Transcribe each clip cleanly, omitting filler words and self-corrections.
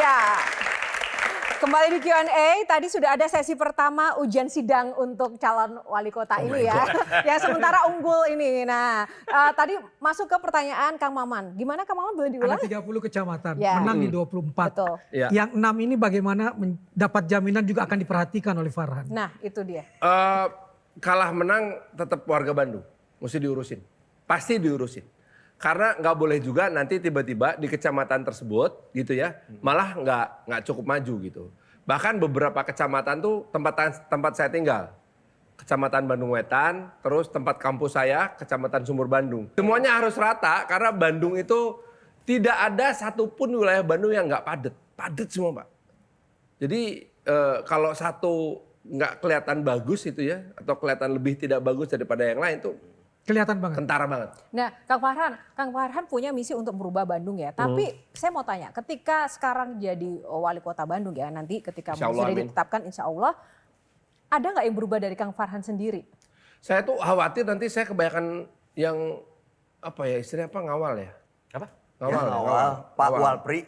Ya, kembali di Q&A. Tadi sudah ada sesi pertama ujian sidang untuk calon wali kota ini ya. Yang sementara unggul ini. Nah, tadi masuk ke pertanyaan Kang Maman. Gimana Kang Maman, boleh diulang? Ada 30 kecamatan, Ya. menang di 24. Betul. Ya. Yang 6 ini bagaimana dapat jaminan juga akan diperhatikan oleh Farhan. Nah, itu dia. Kalah menang tetap warga Bandung. Mesti diurusin. Pasti diurusin. Karena nggak boleh juga nanti tiba-tiba di kecamatan tersebut gitu ya, malah nggak cukup maju gitu. Bahkan beberapa kecamatan tuh tempat saya tinggal. Kecamatan Bandung Wetan, terus tempat kampus saya, Kecamatan Sumur Bandung. Semuanya harus rata karena Bandung itu tidak ada satupun wilayah Bandung yang nggak padat. Padat semua Pak. Jadi kalau satu nggak kelihatan bagus itu ya, atau kelihatan lebih tidak bagus daripada yang lain tuh Kelihatan banget. kentara banget. Nah, Kang Farhan punya misi untuk merubah Bandung ya. Tapi saya mau tanya, ketika sekarang jadi wali kota Bandung ya, nanti ketika Insya Allah, sudah amin. ditetapkan insya Allah, ada nggak yang berubah dari Kang Farhan sendiri? Saya tuh khawatir nanti saya kebanyakan yang apa ya istilahnya apa ngawal ya? Apa? Ngawal. ya, Awal Pak Ngawal. Oh, Walpri.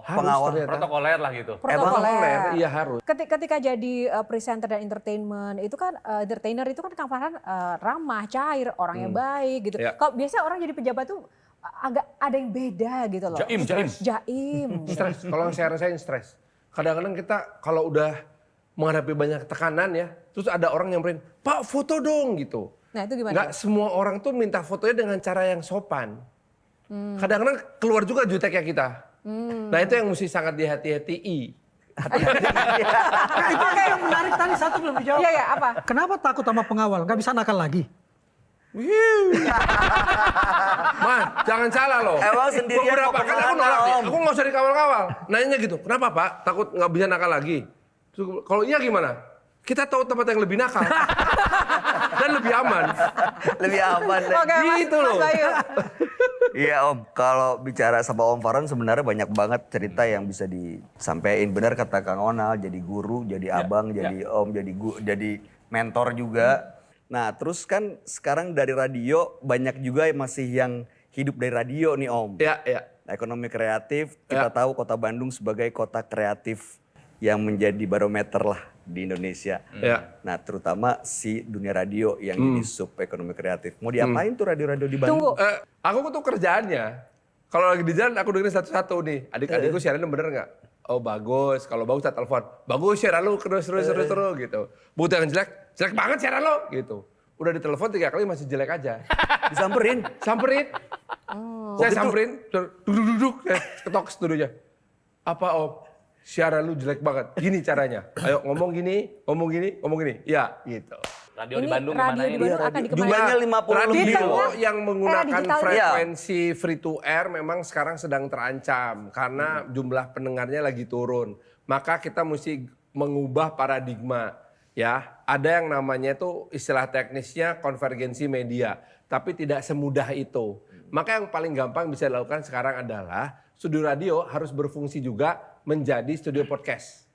Harus pengawal. ternyata. protokoler lah gitu. Protokoler. Iya harus. Ketika jadi presenter dan entertainment itu kan entertainer itu kan Kang Farhan ramah, cair, orangnya baik gitu. Ya. Kalau biasa orang jadi pejabat tuh agak ada yang beda gitu loh. Jaim. Jaim. Stres. Kalau yang saya rasain stres. Kadang-kadang kita kalau udah menghadapi banyak tekanan ya, terus ada orang nyamperin, Pak foto dong gitu. Nah itu gimana? Nggak semua orang tuh minta fotonya dengan cara yang sopan. Kadang-kadang keluar juga juteknya kita. Nah itu yang mesti sangat dihati-hatii. Nah, itu yang menarik tadi satu belum dijawab. Iya ya apa? Kenapa takut sama pengawal? Gak bisa nakal lagi. Man, jangan salah loh. Emang sendirian Beberapa mau kali aku kemana, nolak nih, Om? aku nggak usah dikawal-kawal. Nanya gitu, kenapa Pak? Takut nggak bisa nakal lagi? Terus, kalau iya gimana? Kita tahu tempat yang lebih nakal dan lebih aman. Lebih aman. Oke, Gitu Mas loh. Bayu. Iya Om, kalau bicara sama Om Farhan sebenarnya banyak banget cerita yang bisa disampaikan. Benar kata Kang Onal, jadi guru, jadi abang, jadi om, jadi mentor juga. Nah terus kan sekarang dari radio banyak juga yang masih yang hidup dari radio nih Om. Ya, ya. Ekonomi kreatif, kita Ya. tahu kota Bandung sebagai kota kreatif yang menjadi barometer lah di Indonesia. Ya. Nah terutama si dunia radio yang jadi sub ekonomi kreatif. Mau diapain tuh radio-radio di Bandung? Tunggu. Aku tuh kerjaannya, kalau lagi di jalan aku dengerin satu-satu nih. Adik-adikku siarannya bener nggak? Oh bagus, kalau bagus saya telepon. Bagus siaran lu, terus gitu. Butuh yang jelek banget siaran lu gitu. Udah ditelepon 3 kali masih jelek aja. Disamperin. Samperin. Saya samperin, duduk, saya ketok studionya. Apa Om? Siaran lu jelek banget. Gini caranya. Ayo ngomong gini. Ya gitu. Radio Ini di Bandung radio gimana di ini? Bandung akan dikemanain? Jumlahnya 50 Radio lebih loh. yang menggunakan digital. frekuensi free to air memang sekarang sedang terancam karena jumlah pendengarnya lagi turun. Maka kita mesti mengubah paradigma ya. Ada yang namanya itu istilah teknisnya konvergensi media, tapi tidak semudah itu. Maka yang paling gampang bisa dilakukan sekarang adalah studio radio harus berfungsi juga menjadi studio podcast.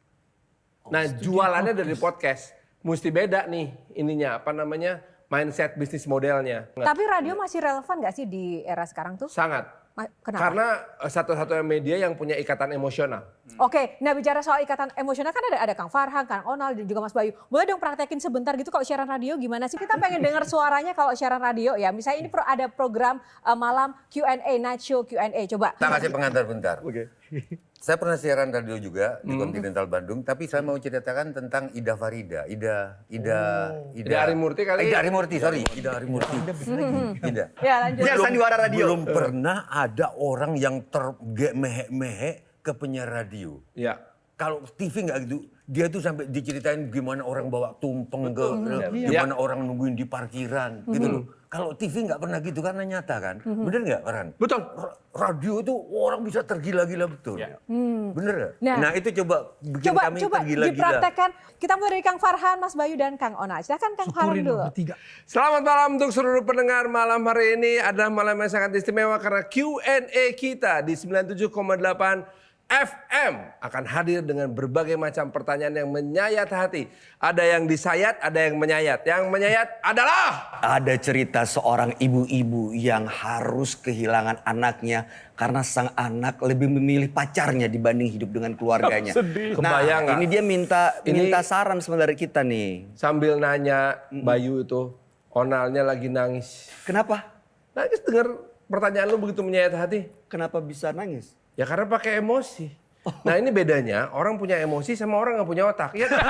Nah, jualannya dari podcast. Mesti beda nih ininya, apa namanya, mindset bisnis modelnya. Tapi radio masih relevan nggak sih di era sekarang tuh? Sangat. Kenapa? Karena satu-satunya media yang punya ikatan emosional. Oke, nah bicara soal ikatan emosional kan ada Kang Farhan, Kang Onal, dan juga Mas Bayu. Boleh dong praktekin sebentar gitu kalau siaran radio gimana sih? Kita pengen dengar suaranya kalau siaran radio ya. Misalnya ini ada program malam Q&A, night show Q&A. Coba. Kita kasih pengantar bentar. Oke. Saya pernah siaran radio juga di Continental Bandung, tapi saya mau ceritakan tentang Ida Farida. Ida Arimurti kali. Ida Arimurti, sorry. Ida Arimurti. Ida. Ya lanjut. Dia sandiwara radio. Belum pernah ada orang yang termehe-mehe ke penyiar radio. Ya. Kalau TV nggak gitu, dia tuh sampai diceritain gimana orang bawa tumpeng ke, gimana orang nungguin di parkiran, gitu loh. Kalau TV nggak pernah gitu karena nyata kan, bener nggak Farhan? Betul. Radio itu orang bisa tergila-gila betul, bener nggak? Nah, Nah itu coba bikin kami Coba tergila-gila. dipraktekkan. Kita mulai dari Kang Farhan, Mas Bayu, dan Kang Onal. Silakan Kang Farhan Syukurin dulu. loh, bertiga. Selamat malam untuk seluruh pendengar. Malam hari ini adalah malam yang sangat istimewa karena Q&A kita di 97,8 FM akan hadir dengan berbagai macam pertanyaan yang menyayat hati. Ada yang disayat, ada yang menyayat. Yang menyayat adalah... Ada cerita seorang ibu-ibu yang harus kehilangan anaknya karena sang anak lebih memilih pacarnya dibanding hidup dengan keluarganya. Sedih. Nah, Kebayang nggak? ini dia minta Ini- saran sebenarnya kita nih. Sambil nanya Bayu itu, Onalnya lagi nangis. Kenapa? Nangis dengar pertanyaan lu begitu menyayat hati. Kenapa bisa nangis? Ya karena pakai emosi. Nah ini bedanya orang punya emosi sama orang nggak punya otak. Iya kan?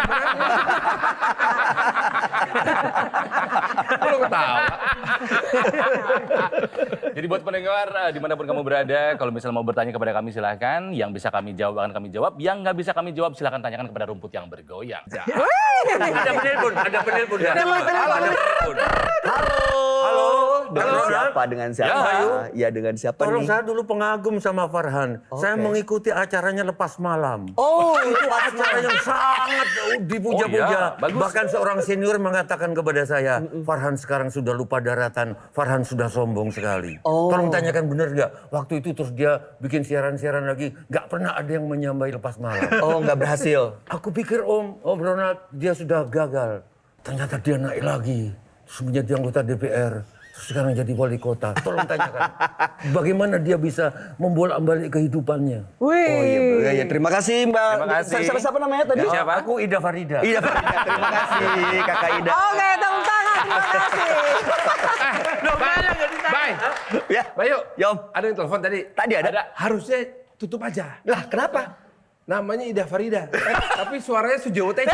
Lu ketawa. Jadi buat pendengar dimanapun kamu berada, kalau misalnya mau bertanya kepada kami silahkan. Yang bisa kami jawab akan kami jawab. Yang nggak bisa kami jawab silahkan tanyakan kepada rumput yang bergoyang. Ada penelpon, ada penelpon. Ya. Halo, ada penelpon. Halo. Dengan Halo. siapa? Dengan siapa? Ya, Bayu. Ya dengan siapa Tolong nih? saya dulu pengagum sama Farhan. Saya Oke. mengikuti acaranya Lepas Malam. Oh, itu Acara yang sangat dipuja-puja. Oh iya, bagus. Bahkan seorang senior mengatakan kepada saya, Farhan sekarang sudah lupa daratan, Farhan sudah sombong sekali. Oh. Tolong tanyakan benar nggak? Waktu itu terus dia bikin siaran-siaran lagi, nggak pernah ada yang menyambai Lepas Malam. Oh, nggak berhasil. Aku pikir Om Ronald dia sudah gagal. Ternyata dia naik lagi. Terus menjadi anggota DPR. Terus sekarang jadi wali kota. Tolong tanyakan. Bagaimana dia bisa membolak-balik kehidupannya. Wih. Oh iya, terima kasih Mbak. Terima kasih. Siapa namanya tadi? Ya, siapa? Aku Ida Farida. Iya, terima kasih Kakak Ida. Oke, tepuk tangan. Terima kasih. Bye. Ya, Bayu, Ya, Om. ada yang telepon tadi. Tadi ada. Harusnya tutup aja. Lah, kenapa? Namanya Ida Farida. Tapi suaranya Sujowo Tejo.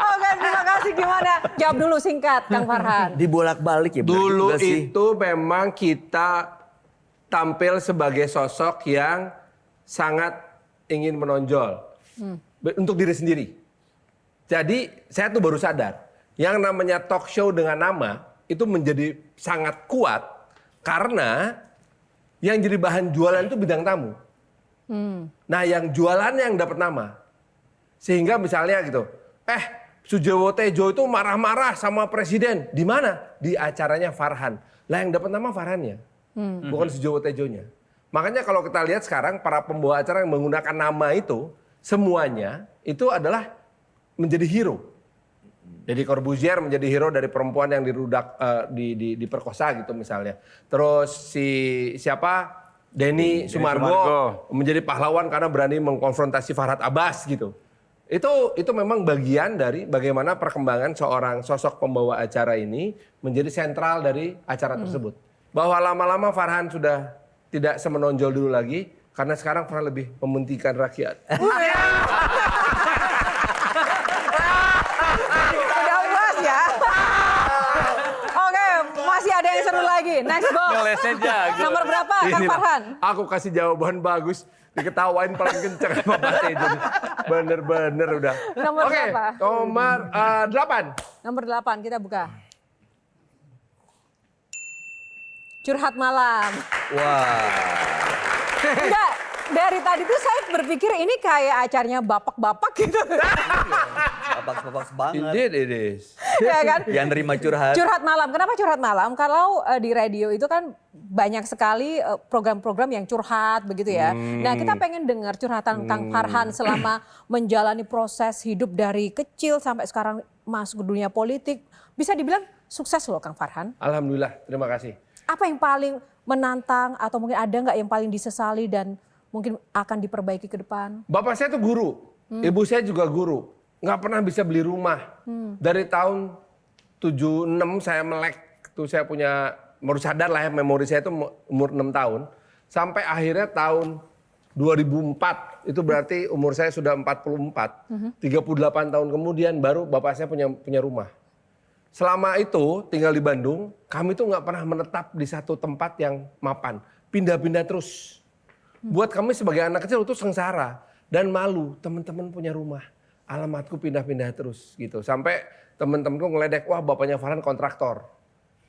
Oke, terima kasih. Gimana? Jawab dulu singkat, Kang Farhan. Dibolak-balik ya. bener Dulu juga sih. itu memang kita tampil sebagai sosok yang sangat ingin menonjol untuk diri sendiri. Jadi saya tuh baru sadar yang namanya talk show dengan nama itu menjadi sangat kuat karena yang jadi bahan jualan itu bidang tamu. Nah yang jualannya yang dapat nama. Sehingga misalnya gitu, Sujowo Tejo itu marah-marah sama presiden. Di mana? Di acaranya Farhan. Lah yang dapat nama Farhannya, bukan Sujowo Tejonya. Makanya kalau kita lihat sekarang para pembawa acara yang menggunakan nama itu, semuanya itu adalah menjadi hero. Jadi Corbuzier menjadi hero dari perempuan yang dirudak, diperkosa gitu misalnya. Terus siapa? Denny Sumargo menjadi pahlawan karena berani mengkonfrontasi Farhad Abbas gitu. Itu memang bagian dari bagaimana perkembangan seorang sosok pembawa acara ini menjadi sentral dari acara tersebut. Bahwa lama-lama Farhan sudah tidak semenonjol dulu lagi karena sekarang Farhan lebih mementingkan rakyat. Udah puas ya? Oke, masih ada yang seru lagi. Next box. Ngelesnya jago. Nomor berapa, Kang Inilah, Farhan? aku kasih jawaban bagus, diketawain paling kenceng sama Pak Tejo. Bener-bener udah. Nomor Oke, berapa? nomor 8. Nomor 8, kita buka. Curhat malam. Wah. Enggak, dari tadi tuh saya berpikir ini kayak acaranya bapak-bapak gitu. Bapak banget. Indeed it is. Ya kan? Yang nerima curhat. Curhat malam. Kenapa curhat malam? Kalau di radio itu kan banyak sekali program-program yang curhat begitu ya. Nah, kita pengen dengar curhatan Kang Farhan selama menjalani proses hidup dari kecil sampai sekarang masuk ke dunia politik. Bisa dibilang sukses loh Kang Farhan. Alhamdulillah, terima kasih. Apa yang paling menantang atau mungkin ada nggak yang paling disesali dan mungkin akan diperbaiki ke depan? Bapak saya tuh guru, ibu saya juga guru. Nggak pernah bisa beli rumah. Dari tahun 76 saya melek, tuh saya punya, baru sadar lah ya memori saya itu umur 6 tahun. Sampai akhirnya tahun 2004, itu berarti umur saya sudah 44. 38 tahun kemudian baru bapak saya punya rumah. Selama itu tinggal di Bandung, kami tuh nggak pernah menetap di satu tempat yang mapan. Pindah-pindah terus. Buat kami sebagai anak kecil itu sengsara dan malu. Teman-teman punya rumah, alamatku pindah-pindah terus gitu. Sampai teman-temanku ngeledek, wah bapaknya Farhan kontraktor.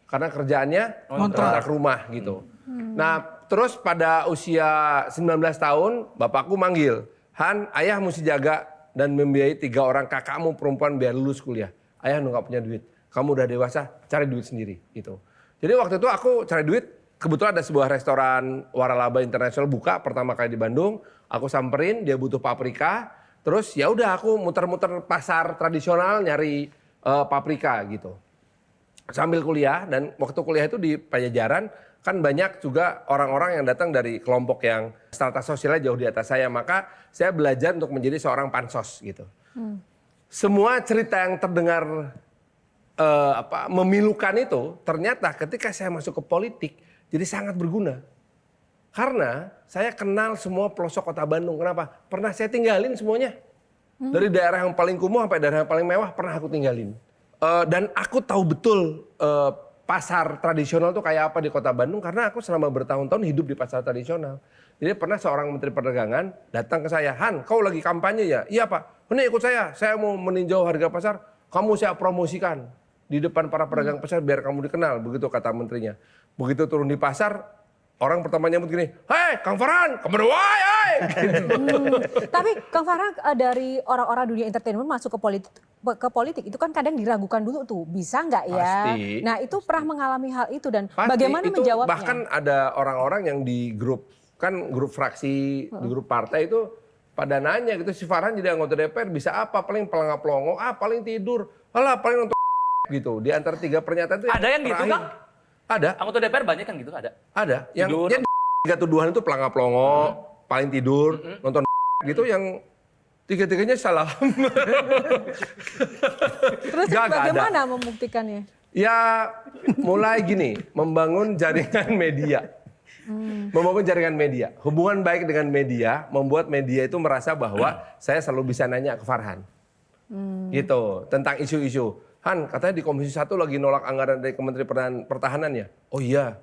Karena kerjaannya kontrak rumah gitu. Nah terus pada usia 19 tahun, bapakku manggil, Han, ayah mesti jaga dan membiayai 3 orang kakakmu perempuan biar lulus kuliah. Ayah nggak punya duit. Kamu udah dewasa, cari duit sendiri gitu. Jadi waktu itu aku cari duit kebetulan ada sebuah restoran waralaba internasional buka pertama kali di Bandung. Aku samperin, dia butuh paprika. Terus ya udah aku muter-muter pasar tradisional nyari paprika gitu. Sambil kuliah, dan waktu kuliah itu di Pajajaran kan banyak juga orang-orang yang datang dari kelompok yang strata sosialnya jauh di atas saya. Maka saya belajar untuk menjadi seorang pansos gitu. Semua cerita yang terdengar memilukan itu ternyata ketika saya masuk ke politik jadi sangat berguna. Karena saya kenal semua pelosok kota Bandung. Kenapa? Pernah saya tinggalin semuanya. Dari daerah yang paling kumuh sampai daerah yang paling mewah pernah aku tinggalin. Dan aku tahu betul pasar tradisional tuh kayak apa di kota Bandung. Karena aku selama bertahun-tahun hidup di pasar tradisional. Jadi pernah seorang menteri perdagangan datang ke saya. Han, kau lagi kampanye ya? Iya Pak. Ini ikut saya mau meninjau harga pasar. Kamu saya promosikan di depan para pedagang pasar biar kamu dikenal. Begitu kata menterinya. Begitu turun di pasar, orang pertama nyambut gini, hei Kang Farhan, kemana wae, hei. Tapi Kang Farhan dari orang-orang dunia entertainment masuk ke politik itu kan kadang diragukan dulu tuh, bisa nggak ya? Pasti. Nah itu pernah mengalami hal itu dan Pasti, bagaimana itu menjawabnya? bahkan ada orang-orang yang di grup, kan grup fraksi, di grup partai itu pada nanya gitu, si Farhan jadi anggota DPR bisa apa? Paling pelangap-pelongo, paling tidur, alah paling nonton gitu. Di antara 3 pernyataan itu Ada yang gitu, terakhir. Kang? Ada. Anggota DPR banyak kan gitu, ada. Ada. Yang Tidur. yang 3 tuduhan itu pelangap-pelongo, paling tidur, nonton gitu, yang 3-3-nya salah. Terus Nggak ada. bagaimana membuktikannya? Ya mulai gini, membangun jaringan media. Membangun jaringan media. Hubungan baik dengan media membuat media itu merasa bahwa saya selalu bisa nanya ke Farhan. Gitu, tentang isu-isu. Han, katanya di Komisi 1 lagi nolak anggaran dari Kementerian Pertahanan ya? Oh iya,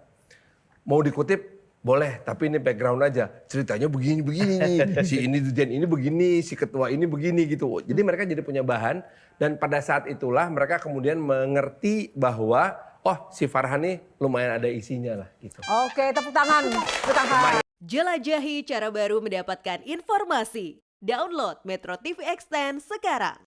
mau dikutip boleh, tapi ini background aja. Ceritanya begini-begini nih, si ini dirjen ini begini, si ketua ini begini gitu. Jadi mereka jadi punya bahan, dan pada saat itulah mereka kemudian mengerti bahwa oh si Farhan nih lumayan ada isinya lah gitu. Oke, tepuk tangan untuk Kang Farhan. Jelajahi cara baru mendapatkan informasi. Download Metro TV Extend sekarang.